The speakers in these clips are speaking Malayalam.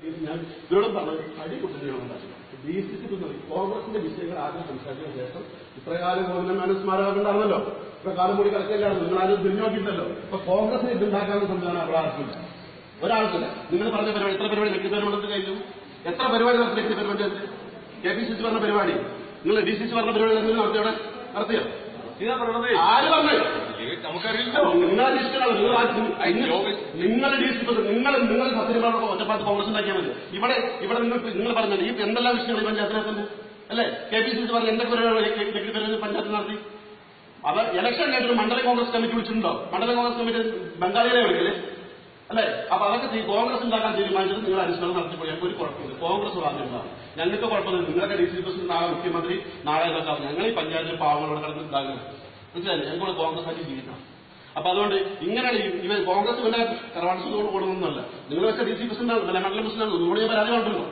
ഞാൻ ഇവരോടും പറഞ്ഞു അടികുട്ടികളുണ്ടായിരുന്നു DCC കോൺഗ്രസിന്റെ വിഷയങ്ങൾ ആദ്യം സംസാരിച്ചതിന് ശേഷം ഇത്രകാലം ഗോവിന്ദൻ സ്മാരകം ഉണ്ടായിരുന്നല്ലോ, ഇത്രകാലം കൂടി കളിക്കലാണ്, നിങ്ങളാരും തിരിഞ്ഞു നോക്കിയിട്ടല്ലോ. ഇപ്പൊ കോൺഗ്രസിന് ഇതുണ്ടാക്കാനുള്ള സംവിധാനം അവിടെ ആർക്കില്ല, ഒരാൾക്കില്ല. നിങ്ങൾ പറഞ്ഞ പരിപാടി എത്ര പരിപാടി വ്യക്തിപരമുള്ളത് കഴിഞ്ഞു, എത്ര പരിപാടി നടത്തി വ്യക്തിപരമുണ്ട്? KPCC പറഞ്ഞ പരിപാടി നിങ്ങൾ DCC പറഞ്ഞ പരിപാടി നടത്തിയോടെ നടത്തിയോ? ആര് പറഞ്ഞു? നിങ്ങളുടെ DCC നിങ്ങൾ സത്യമാണോ ഒറ്റപ്പാട്ട് കോൺഗ്രസ് ഉണ്ടാക്കിയാൽ മതി. ഇവിടെ നിങ്ങൾ പറഞ്ഞത് ഈ എന്തെല്ലാം വിഷയങ്ങൾ പഞ്ചായത്തിനകത്തുണ്ട് അല്ലെ? KPCC പറഞ്ഞ എന്തൊക്കെ പരിപാടി പഞ്ചായത്ത് നടത്തി? അവർ ഇലക്ഷൻ കഴിഞ്ഞൊരു മണ്ഡലം കോൺഗ്രസ് കമ്മിറ്റി വിളിച്ചിട്ടുണ്ടോ? മണ്ഡലം കോൺഗ്രസ് കമ്മിറ്റി ബംഗാളികളെ വിളിക്കല് അല്ലെ? അപ്പൊ അതൊക്കെ കോൺഗ്രസ് ഉണ്ടാക്കാൻ തീരുമാനിച്ചത് നിങ്ങൾ അനുസരണം നടത്തിപ്പോൾ ഞങ്ങൾക്ക് ഒരു കുഴപ്പമില്ല. കോൺഗ്രസ് പറഞ്ഞിട്ടുണ്ടാവും, ഞങ്ങൾക്ക് കുഴപ്പമില്ല. നിങ്ങളുടെ DCC പ്രസിഡന്റ് നാളെ മുഖ്യമന്ത്രി, നാളെ ഇതൊക്കെ ഞങ്ങൾ ഈ പഞ്ചായത്തിൽ പാവങ്ങളോട് കിടന്ന് ഉണ്ടാകുന്നത് മനസ്സിലായില്ലേ? ഞങ്ങൾക്ക് കോൺഗ്രസ് ആക്കി ജീവിക്കണം. അപ്പൊ അതുകൊണ്ട് ഇങ്ങനെയാണ് ഇവർ കോൺഗ്രസ് പിന്നെ കറവാൺസോട് കൊടുക്കുന്നല്ല. നിങ്ങൾ വെച്ച DCC പ്രസിഡന്റ് മണ്ഡലം പ്രസിഡന്റ് ഒന്നുകൂടി പരാതി പറഞ്ഞിട്ടുണ്ടോ?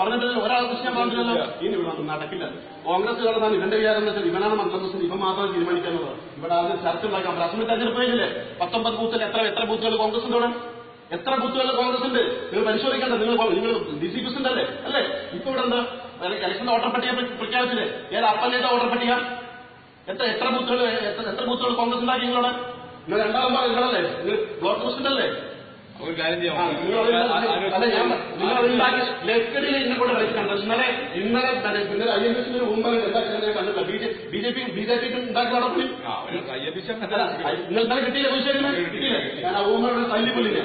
പറഞ്ഞിട്ടില്ല, ഒരാൾ പ്രശ്നം പറഞ്ഞില്ലല്ലോ. ഇനി ഇവിടെ നടക്കില്ല. കോൺഗ്രസ് കാണുന്നതാണ് ഇവന്റെ വിചാരം എന്ന് വെച്ചാൽ ഇവനാണ് മണ്ഡലം പ്രസിഡന്റ്, ഇവ മാത്രം തീരുമാനിക്കാനുള്ളത്. ഇവിടെ ആദ്യം ചർച്ച ഉണ്ടാക്കാം. അസംബ്ലി തെരഞ്ഞെടുപ്പ് കഴിഞ്ഞില്ലേ? 19 ബൂത്തിൽ എത്ര ബൂത്തുകൾ കോൺഗ്രസ് ഉണ്ട്? ഇവിടെ എത്ര ബൂത്തുകൾ കോൺഗ്രസ് ഉണ്ട്? നിങ്ങൾ പരിശോധിക്കേണ്ട. നിങ്ങൾ DCC പ്രസിഡന്റ് അല്ലേ? ഇപ്പൊ ഇവിടെ എന്താ ഇലക്ഷന്റെ വോട്ടർ പട്ടിക പ്രഖ്യാപിച്ചില്ലേ? ഏത് അപ്പല്ലേത വോട്ടർ പട്ടിക? എത്ര ബൂത്തുകൾ കോൺഗ്രസ് ഉണ്ടാക്കി നിങ്ങളോട്? നിങ്ങൾ രണ്ടാം നിങ്ങളല്ലേ? നിങ്ങൾ ബ്ലോക്ക് പ്രസിഡന്റ് അല്ലേ? ഒരു കാര്യം ചെയ്യാം, ലക്കടിയിൽ ഇന്നെ കൊണ്ട് കളിക്കണ്ട. ഇന്നലെ IMSന്റെ മുമ്പ് കണ്ടില്ല. BJP ഉണ്ടാക്കി നടത്തി നിങ്ങൾ കിട്ടിയില്ല വിഷയം കിട്ടിയില്ല. ഞാൻ ആ ഊമ്മയുടെ തല്ലിപ്പൊല്ലില്ല.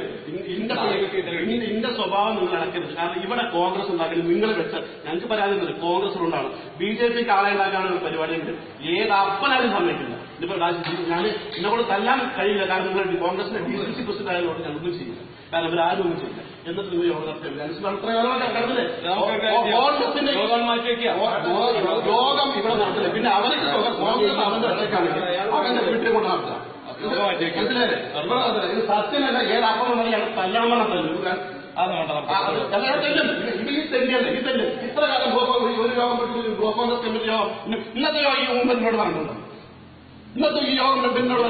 ഇന്റെ സ്വഭാവം നിങ്ങൾ അടക്കരുത്. കാരണം ഇവിടെ കോൺഗ്രസ് ഉണ്ടാക്കുന്നത് നിങ്ങൾ വെച്ച ഞങ്ങൾക്ക് പരാതി തരും. കോൺഗ്രസിലുണ്ടാണ് BJPക്ക് ആളെ ഉണ്ടാക്കാനുള്ള പരിപാടിയുണ്ട്. ഏത് അപ്പനാരും സമ്മതിക്കില്ല. ഇതിപ്പോ ഞാൻ എന്നെക്കൊണ്ട് തല്ലാൻ കഴിയില്ല. കാരണം നിങ്ങൾ കോൺഗ്രസിന്റെ DCC പ്രസിഡന്റ് ആയതുകൊണ്ട് ഞാൻ ഒന്നും ചെയ്യില്ല. കാരണം അവരാരും ഒന്നും ചെയ്യില്ല. എന്നിട്ട് നിങ്ങൾ യോഗം നടത്തില്ല. കോൺഗ്രസിന്റെ യോഗം ഇവിടെ നടത്തില്ല. പിന്നെ അവർക്ക് കോൺഗ്രസ് അവന്റെ ഒറ്റയ്ക്കാണെങ്കിൽ അവന്റെ വീട്ടിൽ കൊണ്ട് നടത്താം. മനസ്സിലായില്ലേ? ഇത് സത്യമല്ല. ഏത് അപ്പം വന്നെയാണ് തല്ലാമണം തല്ലും. ഈ തെല്ലിയല്ലേ? ഈ തെല്ല് ഇത്ര കാലം ഒരു യോഗം കോൺഗ്രസ് കമ്മിറ്റി യോഗം ഇന്നത്തെ ഈ മുമ്പെന്നോട് പറഞ്ഞിട്ടുണ്ടോ? ഇന്നത്തെ ഈ യോഗം എന്നോട് എന്നോട്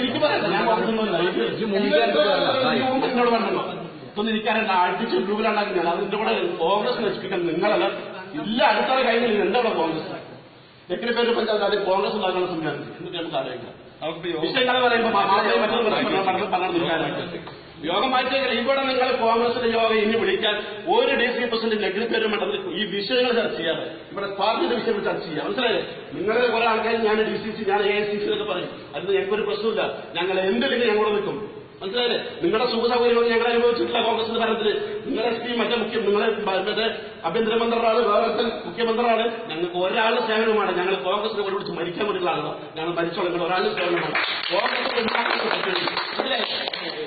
എനിക്ക് പറയാം. ഞാൻ പറഞ്ഞൊന്നുമില്ല. എന്നോട് പറഞ്ഞല്ലോ ഇതൊന്നും എനിക്കറിയില്ല. അടിച്ച് ഗ്രൂപ്പിലുണ്ടാക്കുന്നതാണ്. അതിന്റെ കൂടെ കോൺഗ്രസ് നശിപ്പിക്കാൻ നിങ്ങളല്ല. ഇല്ല അടുത്ത കഴിഞ്ഞില്ല. എന്താ കോൺഗ്രസ് എത്ര പേര് പഞ്ചായത്ത് അത് കോൺഗ്രസ് ഉണ്ടാക്കുന്ന സംവിധാനം എന്നിട്ട് നമുക്ക് ആലോചിക്കാം. വിഷയങ്ങൾ പറയുമ്പോൾ യോഗം മാറ്റിയേക്കല. ഇവിടെ നിങ്ങൾ കോൺഗ്രസിന്റെ യോഗം ഇനി വിളിക്കാൻ ഒരു DCC പ്രസിഡന്റ് നെഗ്രിപ്പേരും മണ്ഡലത്തിൽ ഈ വിഷയങ്ങൾ ചർച്ച ചെയ്യാറ്. ഇവിടെ പാർട്ടിയുടെ വിഷയങ്ങൾ ചർച്ച ചെയ്യാം. മനസ്സിലായേ? നിങ്ങൾ കുറെ ആൾക്കാർ ഞാൻ DCC, ഞാൻ AICC എന്നൊക്കെ പറയും. അതിന് ഞങ്ങൾക്കൊരു പ്രശ്നമില്ല. ഞങ്ങൾ എന്തില്ലെങ്കിൽ ഞങ്ങളോട് നിൽക്കും. മനസ്സിലായില്ലേ? നിങ്ങളുടെ സുഖ സൗകര്യങ്ങൾ ഞങ്ങൾ അനുഭവിച്ചിട്ടില്ല. കോൺഗ്രസിന്റെ ഭരണത്തിൽ നിങ്ങളുടെ SP നിങ്ങളെ മറ്റേ ആഭ്യന്തരമന്ത്രിയാണ്, വേറെ മുഖ്യമന്ത്രിയാണ്. ഞങ്ങൾക്ക് ഒരാളുടെ സേവനമാണ്. ഞങ്ങൾ കോൺഗ്രസിനെ ഒരു പിടിച്ച് മരിക്കാൻ വേണ്ടിയുള്ള ആളുകൾ. ഞങ്ങൾ മരിച്ചോളാം. നിങ്ങൾ ഒരാളുടെ സേവനമാണ്.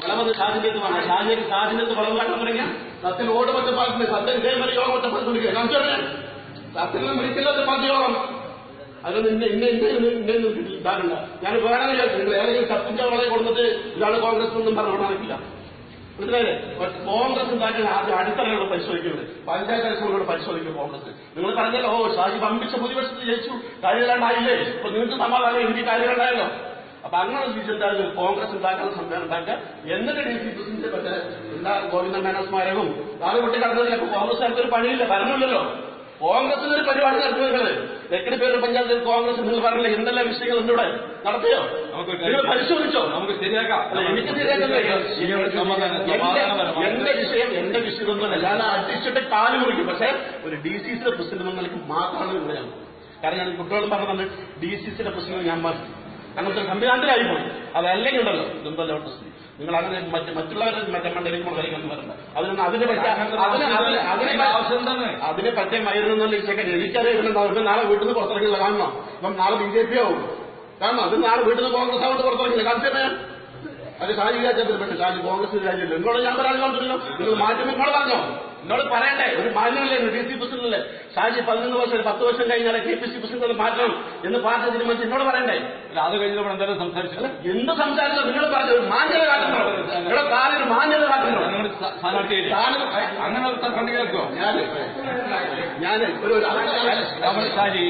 വളമത് ഷാജിന്റെ വേണം. ഷാജിന്റെ വളവുകാട്ടം തുടങ്ങിയ സത്യൻ ഓട് ഒറ്റപ്പാട്ടിന് സത്യൻ ഇതേമാതിരി യോഗം ഒറ്റപ്പാട്ട് വിളിക്കുക. കാണിച്ചോ സത്യനെ വിളിക്കില്ലാത്ത പാർട്ടി യോഗം. അതൊന്നും ഇതാകണ്ട. ഞാൻ വേറെ നിങ്ങൾ ഏതെങ്കിലും സത്യന്റെ വളരെ കൊടുത്തിട്ട് ഇതാണ് കോൺഗ്രസ് ഒന്നും പറഞ്ഞു നടക്കില്ല. മനസ്സിലായില്ലേ? കോൺഗ്രസ് ഉണ്ടാക്കുന്ന ആദ്യം അടിത്തറയോട് പരിശോധിക്കുന്നത്, പഞ്ചായത്ത് ഇലക്ഷനോട് പരിശോധിക്കും കോൺഗ്രസ്. നിങ്ങൾ പറഞ്ഞല്ലോ ഷാജി വമ്പിച്ച ഭൂരിപക്ഷത്തിൽ ജയിച്ചു, കാര്യങ്ങളുണ്ടായില്ലേ? ഇപ്പൊ നിങ്ങൾക്ക് സമാധാനം, എനിക്ക് കാര്യങ്ങളുണ്ടായല്ലോ. അപ്പൊ അങ്ങനെ വിചാരിച്ചാൽ കോൺഗ്രസ് ഉണ്ടാക്കുന്ന സംവിധാനം ഉണ്ടാക്കുക. എന്നിട്ട് DCC പ്രസിഡന്റ് മറ്റേ എല്ലാ ഗോവിന്ദൻ മേനോൻ സ്മാരകവും നാളെ കൊട്ടി കടന്നതിൽ അപ്പൊ കോൺഗ്രസ് ഒരു പണിയില്ല, ഭരണമില്ലല്ലോ. കോൺഗ്രസിന് ഒരു പരിപാടി നടത്തുന്നത് ലക്കടി പേര് പഞ്ചായത്തിൽ കോൺഗ്രസ് നിങ്ങൾ പറഞ്ഞില്ല എന്തെല്ലാം വിഷയങ്ങൾ ഉണ്ട് ഇവിടെ നടത്തിയോ? നിങ്ങൾ പരിശോധിച്ചോ? നമുക്ക് ശരിയാക്കാം. എനിക്ക് ശരിയാക്കണ്ടേ? എന്റെ വിഷയമൊന്നുമല്ല. ഞാൻ അടിച്ചിട്ട് കാല് മുറിക്കും. പക്ഷെ ഒരു DCC പ്രസിഡന്റ് നിലയ്ക്ക് മാത്രമാണ് ഇവിടെയാണ്. കാരണം ഞാൻ കുട്ടികളും പറഞ്ഞത് DCC പ്രസിഡന്റ് ഞാൻ മാറ്റി അങ്ങനത്തെ സംവിധാനത്തിലായി പോയി. അതല്ലെങ്കിൽ ഉണ്ടല്ലോ ഇതെന്തല്ലോ പ്രശ്നം. നിങ്ങൾ അങ്ങനെ മറ്റുള്ളവരെ മറ്റേ മണ്ഡലിക്കുമ്പോൾ കളിക്കാൻ വരണ്ട. അതിനെ പറ്റിയ മയിരുന്നുള്ള വിഷയം എനിക്കറിയാം. നാളെ വീട്ടിൽ നിന്ന് പുറത്തിറങ്ങില്ല. കാണണം. ഇപ്പം നാളെ BJP ആവും. കാരണം അത് നാളെ വീട്ടിൽ നിന്ന് കോൺഗ്രസ് ആവോട്ട് പുറത്തിറങ്ങില്ല. കാണിച്ചേ അത് ഷാജി രാജ്യത്തിന് പറ്റും. ഷാജി കോൺഗ്രസ് രാജ്യമില്ല. എന്നോട് ഞാൻ പറയാൻ കണ്ടില്ലല്ലോ. നിങ്ങൾ മാറ്റം എന്നോട് പറഞ്ഞോ? എന്നോട് പറയണ്ടേ? ഒരു മാറ്റമല്ലേ DC പ്രസിഡന്റല്ലേ? ഷാജി 11 വർഷം 10 വർഷം കഴിഞ്ഞാൽ KPCC പ്രസിഡന്റ് മാറ്റണം എന്ന് പാർട്ടി തീരുമാനിച്ച് എന്നോട് പറയണ്ടേ? അത് കഴിഞ്ഞപ്പോൾ എന്തായാലും സംസാരിച്ചത് എന്ത് സംസാരിച്ചോ? നിങ്ങൾ പറഞ്ഞു മാന്യത കാട്ടുന്നോ? നിങ്ങളുടെ കാലിന് മാന്യത കാട്ടുന്നോ? അങ്ങനെ കണ്ടു കേൾക്കോ? ഞാൻ ഷാജി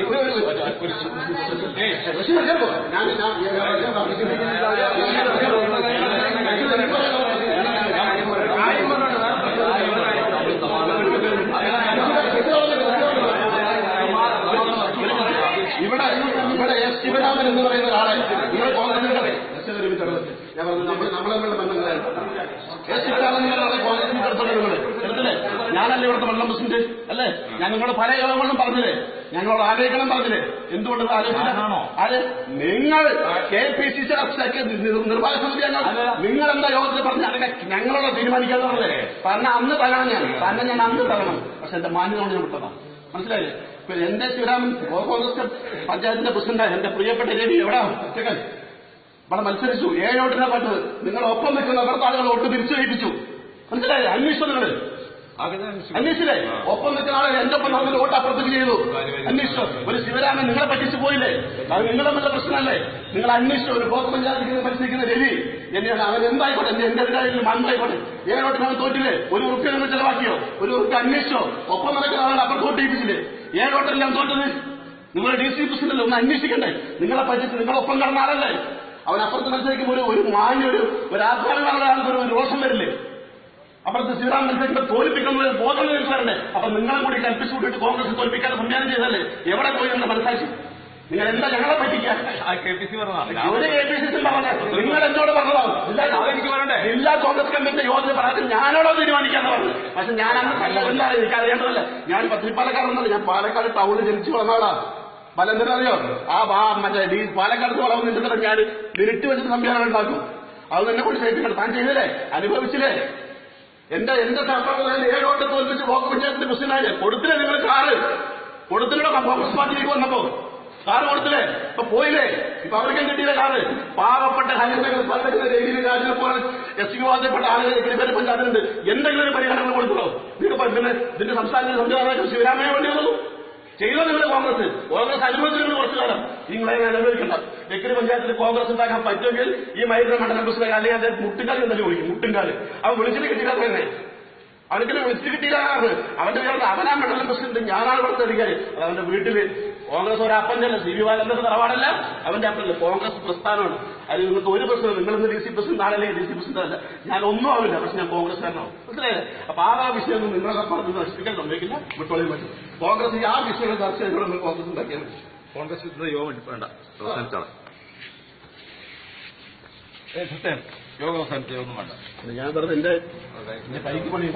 എടുത്തല്ലേ നിങ്ങൾ എടുത്തില്ലേ? ഞാനല്ലേ ഇവിടുത്തെ വെള്ളം പ്രസിഡന്റ് അല്ലേ? ഞാൻ നിങ്ങളോട് പല യോഗങ്ങളിലും പറഞ്ഞില്ലേ, ഞങ്ങളോട് ആലോചിക്കണം പറഞ്ഞില്ലേ? എന്തുകൊണ്ട് ആലോചിക്കണോ? ആര് നിങ്ങൾ KPCC നിർവാഹക സമിതി നിങ്ങൾ എന്താ യോഗത്തിൽ പറഞ്ഞ അതൊക്കെ ഞങ്ങളോട് തീരുമാനിക്കാന്ന് പറഞ്ഞേ. തന്നെ അന്ന് തരണം, തന്നെ ഞാൻ അന്ന് തരണം. പക്ഷെ എന്റെ മാന്യതയോട് ഞാൻ വിട്ടതാ, മനസ്സിലായില്ലേ? എന്റെ ശിവരാമൻ കോൺഗ്രസ് പഞ്ചായത്തിന്റെ പ്രസിഡന്റാണ്. എന്റെ പ്രിയപ്പെട്ട രവി എവിടെ ഇവിടെ മത്സരിച്ചു, 7 വോട്ടിനെ പറ്റത്. നിങ്ങൾ ഒപ്പം നിൽക്കുന്ന അവിടുത്തെ ആളുകൾ വോട്ട് തിരിച്ചു ജയിപ്പിച്ചു, മനസ്സിലായില്ലേ? അന്വേഷിച്ചു നിങ്ങൾ അന്വേഷിച്ചില്ലേ? ഒപ്പം നിൽക്കുന്ന ആളെ എന്റെ ഒപ്പം നമ്മൾ വോട്ട് അപ്പുറത്തേക്ക് ചെയ്തു. അന്വേഷിച്ചു. ഒരു ശിവരാമൻ നിങ്ങളെ പറ്റിച്ചു പോയില്ലേ? അത് നിങ്ങളുടെ നല്ല പ്രശ്നമല്ലേ? നിങ്ങൾ അന്വേഷിച്ചു. ഒരു ബ്ലോക്ക് പഞ്ചായത്തിൽ പരിശീലിക്കുന്ന രവി എന്നെയാണ്. അവൻ എന്തായിക്കോട്ടെ, എന്റെ എതിരായിട്ട് മണ്ണായിക്കോട്ടെ, 7 വോട്ടിന് അവൻ തോറ്റില്ലേ? ഒരു ഉറുപ്പ്യ നിങ്ങൾ ചെലവാക്കിയോ? ഒരു ഉറുപ്പ്യ അന്വേഷിച്ചോ? ഒപ്പം നടക്കുന്ന ആളുകൾ അപ്പുറത്ത് വോട്ട് ചെയ്യിപ്പിച്ചില്ലേ? 7 വോട്ടെല്ലാം തോറ്റത് നിങ്ങൾ DC പ്രസിഡന്റ് ഒന്ന് അന്വേഷിക്കണ്ടേ? നിങ്ങളെ പറ്റിച്ച് നിങ്ങളൊപ്പം കിടന്ന ആളല്ലേ? അവൻ അപ്പുറത്ത് മത്സരിക്കുമ്പോൾ ഒരു മാന്യൊരു ആധാരമുള്ള ആൾക്ക് ഒരു രോഷം വരില്ലേ? അപ്പുറത്ത് ശ്രീറാം മത്സരിക്കുമ്പോൾ തോൽപ്പിക്കുന്നത് ബോധം വരണ്ടേ? അപ്പൊ നിങ്ങളെ കൂടി കൽപ്പിച്ചു കൂട്ടിയിട്ട് കോൺഗ്രസ് തോൽപ്പിക്കാതെ സംവിധാനം ചെയ്തല്ലേ? എവിടെ പോയി എന്ന മനസ്സാക്ഷി? നിങ്ങൾ എന്താ ഞങ്ങളെ പറ്റിക്കാൻ? KPCC പറഞ്ഞേ നിങ്ങൾ എന്നോട് പറഞ്ഞതാണ് ജില്ലാ കോൺഗ്രസ് കമ്മിറ്റി യോഗത്തിൽ പറയാൻ ഞാനോടോ തീരുമാനിക്കാന്ന് പറഞ്ഞു. പക്ഷെ ഞാൻ അന്ന് എന്താണ് എനിക്കറിയേണ്ടതല്ല. ഞാൻ പത്തിരിപ്പാലക്കാരനല്ല, ഞാൻ പാലക്കാട് ടൗണിൽ ജനിച്ചു വളർന്നാളാ. പല എന്തിനറിയോ? മറ്റേ പാലക്കാട് വളർന്നിട്ടുണ്ടെങ്കിൽ ഞാൻ മിനിറ്റ് വെച്ചിട്ട് സംവിധാനം ഉണ്ടാക്കും. അത് തന്നെ കൂടി ചെയ്യിപ്പിക്കണം. താൻ ചെയ്തില്ലേ? അനുഭവിച്ചില്ലേ? എന്റെ സർക്കാർ 7 വോട്ട് തോൽപ്പിച്ച് ബ്ലോക്ക് പഞ്ചായത്തിന്റെ പ്രസിഡന്റായി കൊടുത്തില്ലേ? നിങ്ങൾ കാറ് കൊടുത്തില്ലോ കോൺഗ്രസ് പാർട്ടിയിലേക്ക് വന്നപ്പോ കാറ് കൊടുത്തില്ലേ? ഇപ്പൊ പോയില്ലേ? ഇപ്പൊ അവർക്കും കിട്ടിയില്ല കാറ്. പാവപ്പെട്ട ഹരിതകൾ പലതരം രീതിയിൽ രാജ്യം പോലെ SC വാദപ്പെട്ട ആളുകൾ കിളിപ്പേര് പഞ്ചായത്തിലുണ്ട്. എന്തെങ്കിലും ഒരു പരിഹാരങ്ങൾ കൊടുത്തോ? പിന്നെ ഇതിന്റെ സംസ്ഥാന സംവിധാനം ശിവരാമയെ വേണ്ടി വന്നു ചെയ്തോ? നിങ്ങൾ കോൺഗ്രസ് അനുഭവത്തിൽ നിങ്ങൾ കുറച്ചു കാലം നിങ്ങളെ അനുഭവിക്കണ്ട. വെക്കരി പഞ്ചായത്തിൽ കോൺഗ്രസ് ഉണ്ടാക്കാൻ പറ്റുമെങ്കിൽ ഈ മൈത്ര മണ്ഡലം പ്രസിഡന്റ് അല്ലെങ്കിൽ അദ്ദേഹം മുട്ടുംകാലി എന്നല്ലേ വിളിക്കും, മുട്ടുംകാല്. അവൻ വിളിച്ചിട്ട് കിട്ടിയില്ല തന്നെ, അവനൊക്കെ വിളിച്ചിട്ട് കിട്ടിയില്ല. അവന്റെ പേരുടെ അവനാ മണ്ഡലം പ്രസിഡന്റ്, ഞാനാണ് ഇവിടുത്തെ അധികാരി. അത് അവന്റെ വീട്ടില് കോൺഗ്രസ് ഒരു അപ്പന്റെ CB ബാലന്റെ തറവാടല്ല, അവന്റെ അപ്പനല്ല, കോൺഗ്രസ് പ്രസ്ഥാനമാണ്. അത് നിങ്ങൾക്ക് ഒരു പ്രശ്നം, നിങ്ങളിന്ന് DC പ്രസിഡന്റ് ആണല്ലേ? DC പ്രസിഡന്റ് അല്ല, ഞാൻ ഒന്നും ആവില്ല. പക്ഷെ ഞാൻ കോൺഗ്രസ്സുകാരനാവും, മനസ്സിലായില്ലേ? അപ്പൊ ആ വിഷയമൊന്നും നിങ്ങളെ പറഞ്ഞ് നശിപ്പിക്കാൻ സമ്മതിക്കില്ല, വിട്ടോളിയും പറ്റും. കോൺഗ്രസ് ആ വിഷയങ്ങൾ ചർച്ച ചെയ്തോളം കോൺഗ്രസ് ഉണ്ടാക്കിയാൽ മതി. കോൺഗ്രസ് യോഗം വേണ്ട, അവസാനിച്ചാണ് യോഗം അവസാനിച്ച യോഗം വേണ്ട. ഞാൻ പറഞ്ഞത് എന്റെ കൈക്ക് പണി